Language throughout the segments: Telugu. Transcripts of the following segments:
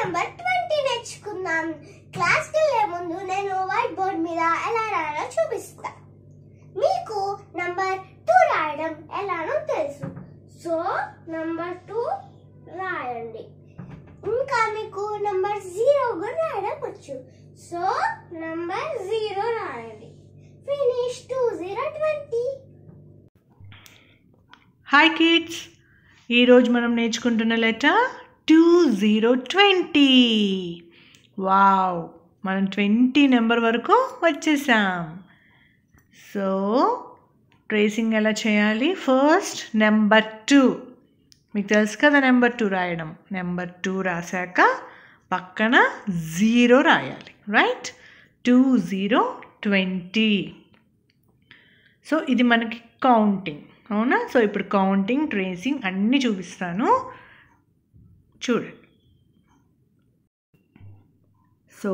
నంబర్ 20 నేర్చుకుందాం. క్లాస్కి వెళ్ళే ముందు నేను వైట్ బోర్డ్ మీద ఎలా రాయాలో చూపిస్తా. మీకు నంబర్ 2 రాయడం ఎలానో తెలుసు. సో నంబర్ 2 రాయండి. ఇంకా మీకు నంబర్ 0 కూడా రాయడం వచ్చు. సో నంబర్ 0 రాయండి. ఫినిష్ 2 0 20. హాయ్ కిడ్స్, ఈరోజు మనం నేర్చుకుంటున్న లెటర్ 2020. వావ్, మనం 20 నెంబర్ వరకు వచ్చేసాం. సో ట్రేసింగ్ ఎలా చేయాలి? ఫస్ట్ నెంబర్ 2, మీకు తెలుసు కదా నెంబర్ 2 రాయడం. నెంబర్ 2 రాశాక పక్కన 0 రాయాలి, రైట్? 2020. సో ఇది మనకి కౌంటింగ్, అవునా? సో ఇప్పుడు కౌంటింగ్, ట్రేసింగ్ అన్నీ చూపిస్తాను, చూడండి. సో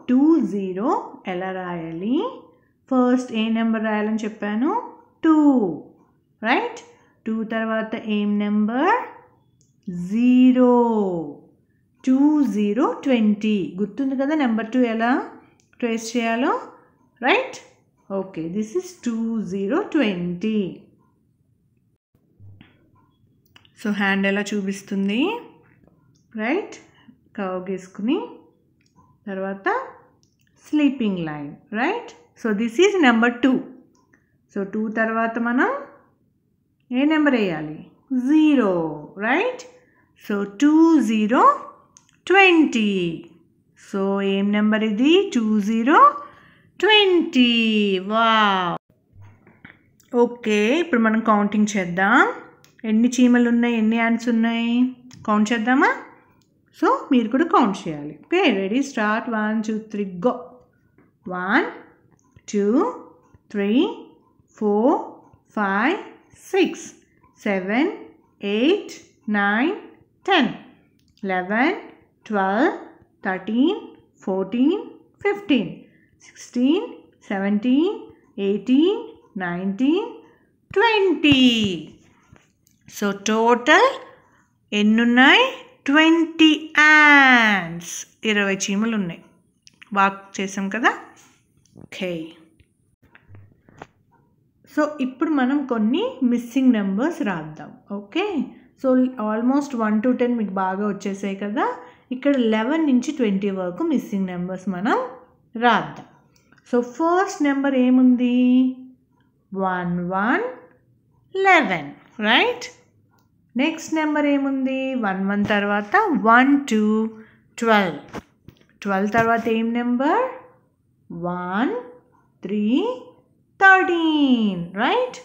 20 ఎలా రాయాలి? ఫస్ట్ ఏ నెంబర్ రాయాలని చెప్పాను? 2, రైట్? 2 తర్వాత ఏం నెంబర్? 0. 2020 గుర్తుంది కదా నెంబర్ 2 ఎలా ట్రేస్ చేయాలో, right? Okay, this is 2020. So hand ఎలా చూపిస్తుంది, రైట్? కర్వ్ గీసుకుని తర్వాత sleeping line, right? So this is number 2. So 2 తర్వాత మనం ఏ నెంబర్ వేయాలి? 0, రైట్? సో 2020. సో ఏం నెంబర్ ఇది? 2020. వావ్. ఓకే, ఇప్పుడు మనం కౌంటింగ్ చేద్దాం. ఎన్ని చీమలు ఉన్నాయి, ఎన్ని యాంట్స్ ఉన్నాయి, కౌంట్ చేద్దామా? సో మీరు కూడా కౌంట్ చేయాలి. Okay, ready, start. 1 2 3 go. 1 2 3 4 5 6 7 8 9 10 11 12 13 14 15 16 17 18 19 20. So total ఎన్నున్నాయి? 20 యాంట్స్. 20 చీమలు ఉన్నాయి. వాక్ చేసాం కదా. ఓకే, సో ఇప్పుడు మనం కొన్ని మిస్సింగ్ నెంబర్స్ రాద్దాం. ఓకే, సో ఆల్మోస్ట్ 1 to 10 మీకు బాగా వచ్చేసాయి కదా. ఇక్కడ 11 నుంచి 20 వరకు మిస్సింగ్ నెంబర్స్ మనం రాద్దాం. సో ఫస్ట్ నెంబర్ ఏముంది? 1 1 11, రైట్? నెక్స్ట్ నెంబర్ ఏముంది? 1 1 తర్వాత 1 2 12. 12 తర్వాత ఏం నెంబర్? 1 3 13, రైట్?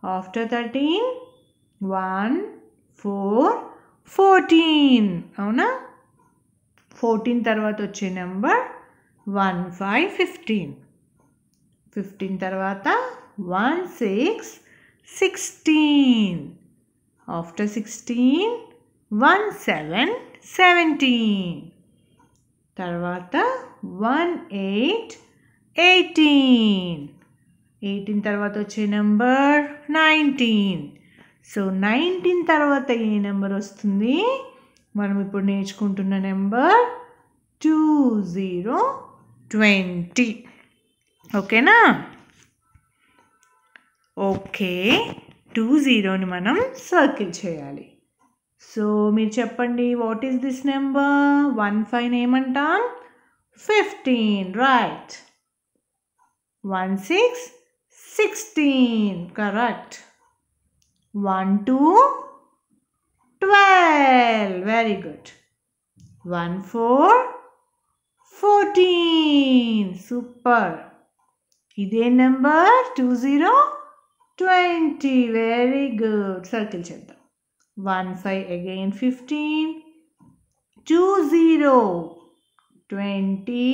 ఆఫ్టర్ 13 1 4 14, అవునా? 14 తర్వాత వచ్చే నెంబర్ 1 5 15. 15 తర్వాత 1 6 16. After 16 1 7 17. తర్వాత 1 8 18. 18 తర్వాత వచ్చే నెంబర్ 19. సో 19 తర్వాత ఏ నెంబర్ వస్తుంది? మనం ఇప్పుడు నేర్చుకుంటున్న నెంబర్ 2020. ఓకేనా? ఓకే, 20ని మనం సర్కిల్ చేయాలి. సో మీరు చెప్పండి, వాట్ ఈస్ దిస్ నెంబర్? 15 ఏమంటాం? 15, right? 1 6 16, correct? 1 2 12, very good. 1 4 14, super. ఇదే నెంబర్ 2020, వెరీ గుడ్. సర్కిల్ చేద్దాం. 1 5 అగైన్ 15. 20 20.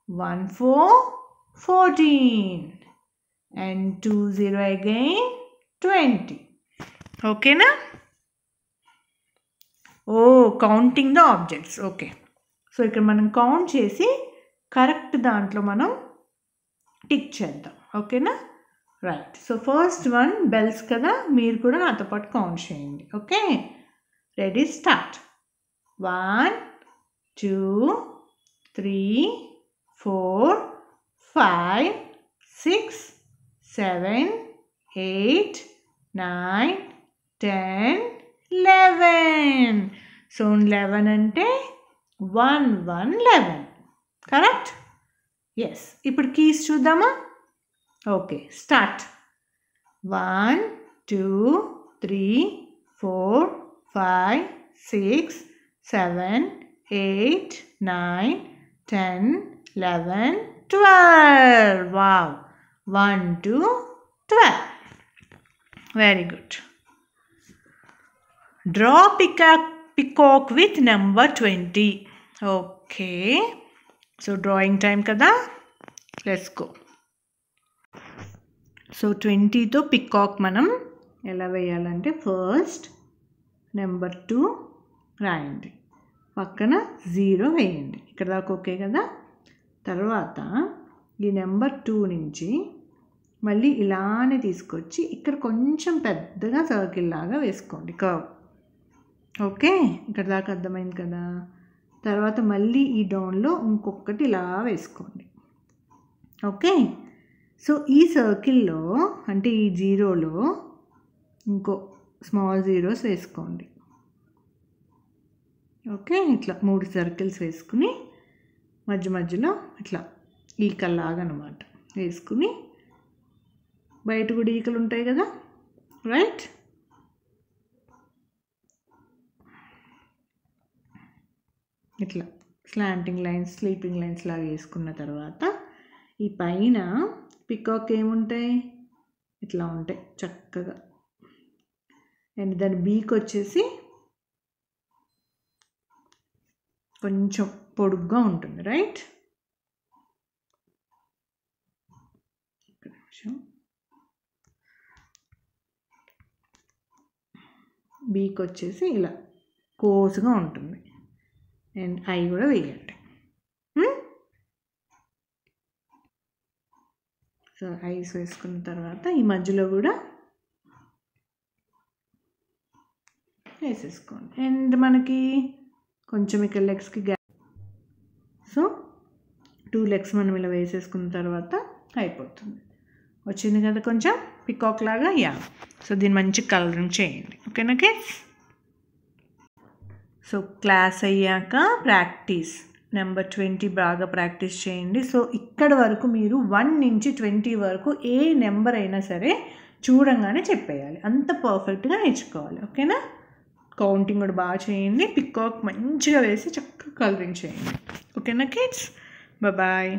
1 4 14 and 20 again 20. ఓకేనా? Oh, counting the objects. Okay, so ఇక్కడ మనం కౌంట్ చేసి కరెక్ట్ దాంట్లో మనం టిక్ చేద్దాం. ఓకేనా? Right. So first one bells కదా, మీరు కూడా నాతో పాటు కౌంట్ చేయండి. Okay, ready, start. 1 2 3 4 5 6 7 8 9 10 11. సో 11 అంటే 1 1 11. కరెక్ట్? ఎస్. ఇప్పుడు కీస్ చూద్దామా? Okay, start. 1 2 3 4 5 6 7 8 9 10 11 12. Wow. 1 to 12. Very good. Draw peacock with number 20. Okay. So drawing time kada. Let's go. So 20 తో పికాక్ మనం ఎలా వేయాలంటే ఫస్ట్ నెంబర్ 2 రాయండి, పక్కన 0 వేయండి. ఇక్కడ దాకా ఓకే కదా. తర్వాత ఈ నెంబర్ 2 నుంచి మళ్ళీ ఇలానే తీసుకొచ్చి ఇక్కడ కొంచెం పెద్దగా సర్కిల్ లాగా వేసుకోండి, కర్వ్. ఓకే, ఇక్కడ దాకా అర్థమైంది కదా. తర్వాత మళ్ళీ ఈ డౌన్లో ఇంకొకటి ఇలా వేసుకోండి. ఓకే, సో ఈ సర్కిల్లో అంటే ఈ 0లో ఇంకో స్మాల్ జీరోస్ వేసుకోండి. ఓకే, ఇట్లా 3 సర్కిల్స్ వేసుకుని మధ్య మధ్యలో ఇట్లా ఈకల్లాగా అనమాట వేసుకుని, బయట కూడా ఈకలు ఉంటాయి కదా, రైట్. ఇట్లా స్లాంటింగ్ లైన్స్, స్లీపింగ్ లైన్స్ లాగా వేసుకున్న తర్వాత ఈ పైన పికాక్ ఏముంటాయి, ఇట్లా ఉంటాయి చక్కగా. అండ్ దాని బీక్ వచ్చేసి కొంచెం పొడుగ్గా ఉంటుంది, రైట్. బీక్ వచ్చేసి ఇలా కోసుగా ఉంటుంది. అండ్ ఐ కూడా వేయండి. సో ఐస్ వేసుకున్న తర్వాత ఈ మధ్యలో కూడా వేసేసుకోండి. అండ్ మనకి కొంచెం ఇక్కడ లెగ్స్కి సో 2 లెగ్స్ మనం ఇలా వేసేసుకున్న తర్వాత అయిపోతుంది. వచ్చింది కదా కొంచెం పికాక్ లాగా. యా, సో దీన్ని మంచి కలరింగ్ చేయండి. ఓకేనా కిడ్స్? సో క్లాస్ అయ్యాక ప్రాక్టీస్ నెంబర్ 20 బాగా ప్రాక్టీస్ చేయండి. సో ఇక్కడ వరకు మీరు 1 నుంచి 20 వరకు ఏ నెంబర్ అయినా సరే చూడంగానే చెప్పేయాలి, అంత పర్ఫెక్ట్గా నేర్చుకోవాలి. ఓకేనా? కౌంటింగ్ కూడా బాగా చేయండి, పికాక్ మంచిగా వేసి చక్కగా కలరింగ్ చేయండి. ఓకేనా కిడ్స్? బాయ్.